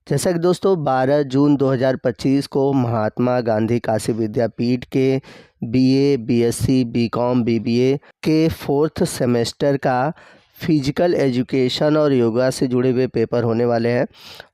जैसा कि दोस्तों 12 जून 2025 को महात्मा गांधी काशी विद्यापीठ के बीए, बीएससी, बीकॉम, बीबीए के 4th सेमेस्टर का फिजिकल एजुकेशन और योगा से जुड़े हुए पेपर होने वाले हैं।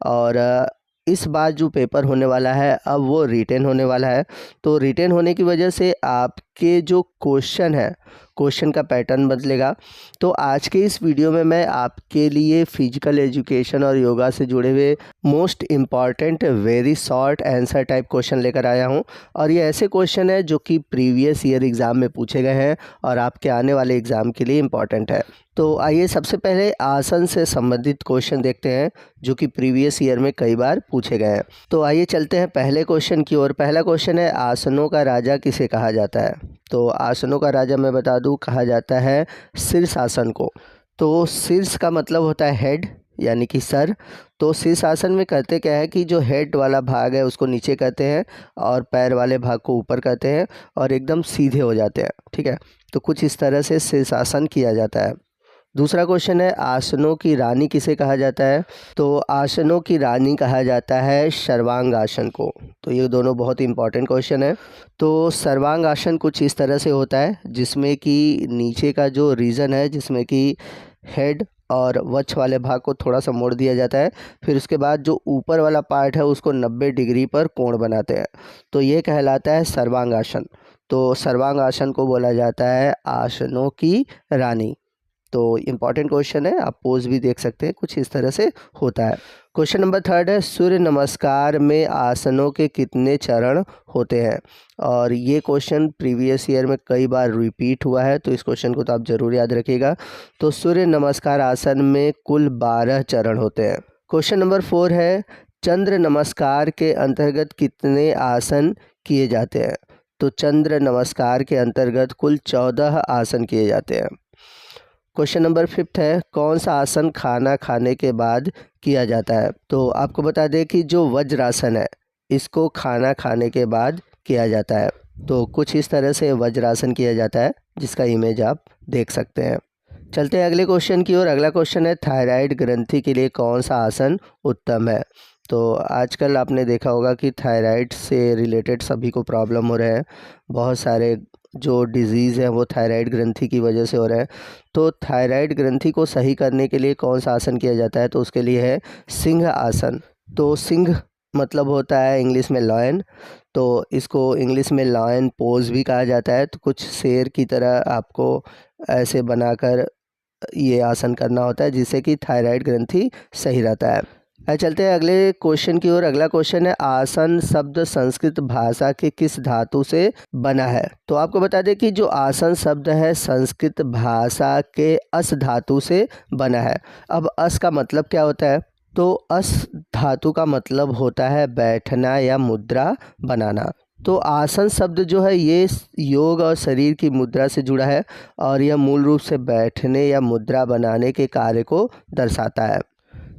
और इस बार जो पेपर होने वाला है अब वो रिटेन होने वाला है। तो रिटेन होने की वजह से आपके जो क्वेश्चन है, क्वेश्चन का पैटर्न बदलेगा। तो आज के इस वीडियो में मैं आपके लिए फिजिकल एजुकेशन और योगा से जुड़े हुए most important very short answer type question लेकर आया हूं। और ये ऐसे क्वेश्चन है जो कि प्रीवियस ईयर एग्ज़ाम में पूछे गए हैं और आपके आने वाले एग्ज़ाम के लिए इम्पॉर्टेंट है। तो आइए सबसे पहले आसन से संबंधित क्वेश्चन देखते हैं जो कि प्रीवियस ईयर में कई बार पूछे गए हैं। तो आइए चलते हैं पहले क्वेश्चन की ओर। पहला क्वेश्चन है, आसनों का राजा किसे कहा जाता है? तो आसनों का राजा मैं बता दूं कहा जाता है शीर्षासन को। तो शीर्ष का मतलब होता है हेड यानी कि सर। तो शीर्षासन में करते क्या है कि जो हेड वाला भाग है उसको नीचे करते हैं और पैर वाले भाग को ऊपर करते हैं और एकदम सीधे हो जाते हैं। ठीक है, तो कुछ इस तरह से शीर्षासन किया जाता है। दूसरा क्वेश्चन है, आसनों की रानी किसे कहा जाता है? तो आसनों की रानी कहा जाता है सर्वांग आसन को। तो ये दोनों बहुत ही इंपॉर्टेंट क्वेश्चन है। तो सर्वांग आसन कुछ इस तरह से होता है जिसमें कि नीचे का जो रीजन है, जिसमें कि हेड और वक्ष वाले भाग को थोड़ा सा मोड़ दिया जाता है, फिर उसके बाद जो ऊपर वाला पार्ट है उसको 90 डिग्री पर कोण बनाते हैं। तो ये कहलाता है सर्वांग आसन। तो सर्वांग आसन को बोला जाता है आसनों की रानी। तो इम्पॉर्टेंट क्वेश्चन है, आप पोज भी देख सकते हैं, कुछ इस तरह से होता है। क्वेश्चन नंबर 3 है, सूर्य नमस्कार में आसनों के कितने चरण होते हैं? और ये क्वेश्चन प्रीवियस ईयर में कई बार रिपीट हुआ है, तो इस क्वेश्चन को तो आप ज़रूर याद रखिएगा। तो सूर्य नमस्कार आसन में कुल 12 चरण होते हैं। क्वेश्चन नंबर 4 है, चंद्र नमस्कार के अंतर्गत कितने आसन किए जाते हैं? तो चंद्र नमस्कार के अंतर्गत कुल 14 आसन किए जाते हैं। क्वेश्चन नंबर 5 है, कौन सा आसन खाना खाने के बाद किया जाता है? तो आपको बता दें कि जो वज्रासन है इसको खाना खाने के बाद किया जाता है। तो कुछ इस तरह से वज्रासन किया जाता है जिसका इमेज आप देख सकते हैं। चलते हैं अगले क्वेश्चन की ओर। अगला क्वेश्चन है, थायराइड ग्रंथि के लिए कौन सा आसन उत्तम है? तो आजकल आपने देखा होगा कि थायराइड से रिलेटेड सभी को प्रॉब्लम हो रहे हैं। बहुत सारे जो डिजीज़ है वो थायराइड ग्रंथि की वजह से हो रहा है। तो थायराइड ग्रंथि को सही करने के लिए कौन सा आसन किया जाता है? तो उसके लिए है सिंह आसन। तो सिंह मतलब होता है इंग्लिश में लॉयन, तो इसको इंग्लिश में लॉयन पोज भी कहा जाता है। तो कुछ शेर की तरह आपको ऐसे बनाकर ये आसन करना होता है जिससे कि थायराइड ग्रंथि सही रहता है। चलते हैं अगले क्वेश्चन की ओर। अगला क्वेश्चन है, आसन शब्द संस्कृत भाषा के किस धातु से बना है? तो आपको बता दें कि जो आसन शब्द है संस्कृत भाषा के अस धातु से बना है। अब अस का मतलब क्या होता है? तो अस धातु का मतलब होता है बैठना या मुद्रा बनाना। तो आसन शब्द जो है ये योग और शरीर की मुद्रा से जुड़ा है और यह मूल रूप से बैठने या मुद्रा बनाने के कार्य को दर्शाता है।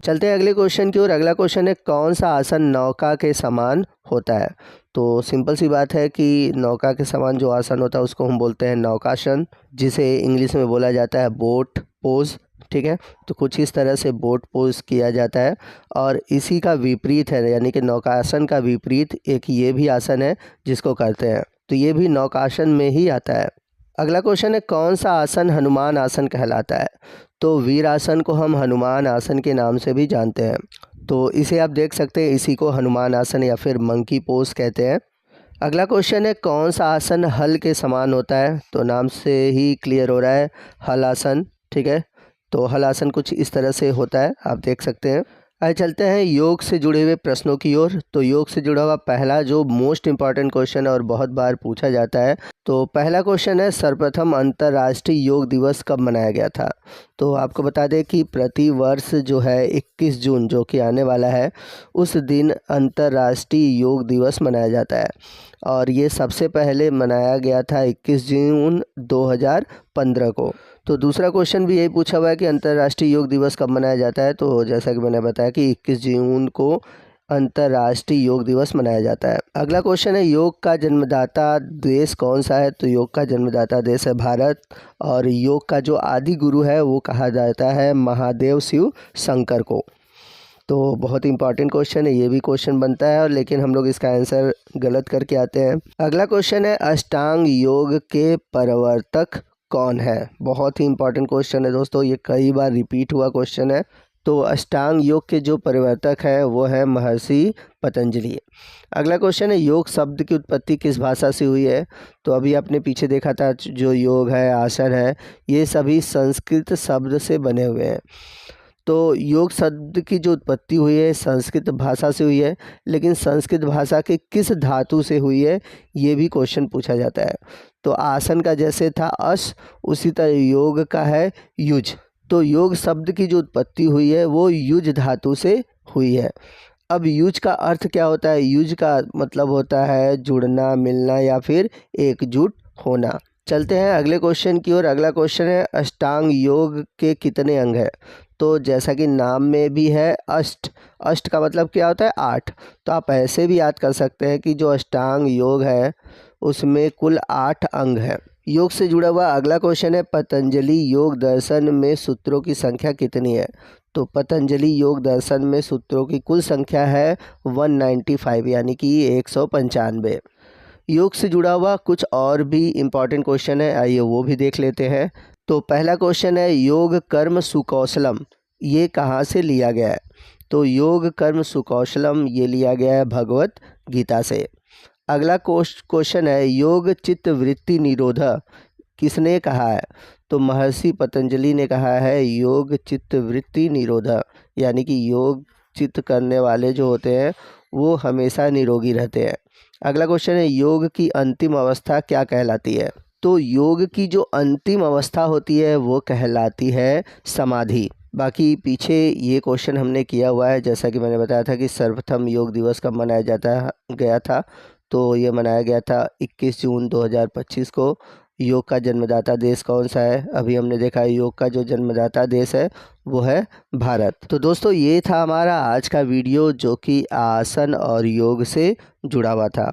चलते हैं अगले क्वेश्चन की ओर। अगला क्वेश्चन है, कौन सा आसन नौका के समान होता है? तो सिंपल सी बात है कि नौका के समान जो आसन होता है उसको हम बोलते हैं नौकासन, जिसे इंग्लिश में बोला जाता है बोट पोज। ठीक है, तो कुछ इस तरह से बोट पोज किया जाता है और इसी का विपरीत है, यानी कि नौकासन का विपरीत एक ये भी आसन है जिसको करते हैं, तो ये भी नौकासन में ही आता है। अगला क्वेश्चन है, कौन सा आसन हनुमान आसन कहलाता है? तो वीर आसन को हम हनुमान आसन के नाम से भी जानते हैं। तो इसे आप देख सकते हैं, इसी को हनुमान आसन या फिर मंकी पोज कहते हैं। अगला क्वेश्चन है, कौन सा आसन हल के समान होता है? तो नाम से ही क्लियर हो रहा है, हल आसन। ठीक है, तो हल आसन कुछ इस तरह से होता है, आप देख सकते हैं। आइए चलते हैं योग से जुड़े हुए प्रश्नों की ओर। तो योग से जुड़ा हुआ पहला जो मोस्ट इम्पॉर्टेंट क्वेश्चन है और बहुत बार पूछा जाता है, तो पहला क्वेश्चन है, सर्वप्रथम अंतर्राष्ट्रीय योग दिवस कब मनाया गया था? तो आपको बता दें कि प्रति वर्ष जो है 21 जून जो कि आने वाला है उस दिन अंतर्राष्ट्रीय योग दिवस मनाया जाता है और ये सबसे पहले मनाया गया था 21 जून 2015 को। तो दूसरा क्वेश्चन भी यही पूछा हुआ है कि अंतर्राष्ट्रीय योग दिवस कब मनाया जाता है? तो जैसा कि मैंने बताया कि 21 जून को अंतर्राष्ट्रीय योग दिवस मनाया जाता है। अगला क्वेश्चन है, योग का जन्मदाता देश कौन सा है? तो योग का जन्मदाता देश है भारत और योग का जो आदि गुरु है वो कहा जाता है महादेव शिव शंकर को। तो बहुत इंपॉर्टेंट क्वेश्चन है, ये भी क्वेश्चन बनता है और लेकिन हम लोग इसका आंसर गलत करके आते हैं। अगला क्वेश्चन है अष्टांग योग के प्रवर्तक कौन है। बहुत ही इंपॉर्टेंट क्वेश्चन है दोस्तों, ये कई बार रिपीट हुआ क्वेश्चन है। तो अष्टांग योग के जो प्रवर्तक है वो है महर्षि पतंजलि। अगला क्वेश्चन है योग शब्द की उत्पत्ति किस भाषा से हुई है। तो अभी आपने पीछे देखा था जो योग है, आसन है, ये सभी संस्कृत शब्द से बने हुए हैं। तो योग शब्द की जो उत्पत्ति हुई है संस्कृत भाषा से हुई है, लेकिन संस्कृत भाषा के किस धातु से हुई है ये भी क्वेश्चन पूछा जाता है। तो आसन का जैसे था अश, उसी तरह योग का है युज। तो योग शब्द की जो उत्पत्ति हुई है वो युज धातु से हुई है। अब युज का अर्थ क्या होता है। युज का मतलब होता है जुड़ना, मिलना या फिर एकजुट होना। चलते हैं अगले क्वेश्चन की ओर। अगला क्वेश्चन है अष्टांग योग के कितने अंग हैं। तो जैसा कि नाम में भी है अष्ट, अष्ट का मतलब क्या होता है 8। तो आप ऐसे भी याद कर सकते हैं कि जो अष्टांग योग है उसमें कुल 8 अंग हैं। योग से जुड़ा हुआ अगला क्वेश्चन है पतंजलि योग दर्शन में सूत्रों की संख्या कितनी है। तो पतंजलि योग दर्शन में सूत्रों की कुल संख्या है 195 यानी कि 195। योग से जुड़ा हुआ कुछ और भी इम्पॉर्टेंट क्वेश्चन है, आइए वो भी देख लेते हैं। तो पहला क्वेश्चन है योग कर्म सुकौशलम, ये कहाँ से लिया गया है। तो योग कर्म सुकौशलम ये लिया गया है भगवत गीता से। अगला क्वेश्चन है योग चित्त वृत्ति निरोध किसने कहा है। तो महर्षि पतंजलि ने कहा है योग चित्त वृत्ति निरोध, यानी कि योग चित्त करने वाले जो होते हैं वो हमेशा निरोगी रहते हैं। अगला क्वेश्चन है योग की अंतिम अवस्था क्या कहलाती है। तो योग की जो अंतिम अवस्था होती है वो कहलाती है समाधि। बाकी पीछे ये क्वेश्चन हमने किया हुआ है, जैसा कि मैंने बताया था कि सर्वप्रथम योग दिवस कब मनाया गया था। तो ये मनाया गया था 21 जून 2025 को। योग का जन्मदाता देश कौन सा है। अभी हमने देखा है योग का जो जन्मदाता देश है वो है भारत। तो दोस्तों ये था हमारा आज का वीडियो जो कि आसन और योग से जुड़ा हुआ था।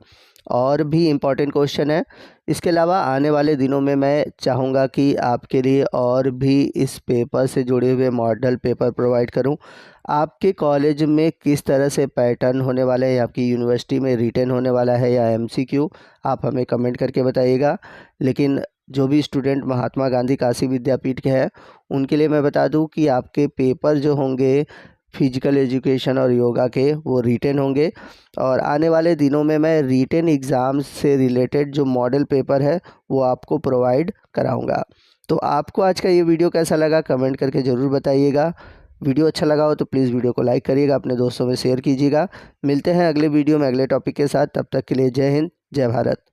और भी इम्पॉर्टेंट क्वेश्चन है। इसके अलावा आने वाले दिनों में मैं चाहूँगा कि आपके लिए और भी इस पेपर से जुड़े हुए मॉडल पेपर प्रोवाइड करूँ। आपके कॉलेज में किस तरह से पैटर्न होने वाला है, आपकी यूनिवर्सिटी में रिटन होने वाला है या MCQ, आप हमें कमेंट करके बताइएगा। लेकिन जो भी स्टूडेंट महात्मा गांधी काशी विद्यापीठ के हैं उनके लिए मैं बता दूं कि आपके पेपर जो होंगे फिजिकल एजुकेशन और योगा के वो रिटन होंगे। और आने वाले दिनों में मैं रिटन एग्ज़ाम से रिलेटेड जो मॉडल पेपर है वो आपको प्रोवाइड कराऊंगा। तो आपको आज का ये वीडियो कैसा लगा कमेंट करके ज़रूर बताइएगा। वीडियो अच्छा लगा हो तो प्लीज़ वीडियो को लाइक करिएगा, अपने दोस्तों में शेयर कीजिएगा। मिलते हैं अगले वीडियो में अगले टॉपिक के साथ, तब तक के लिए जय हिंद, जय भारत।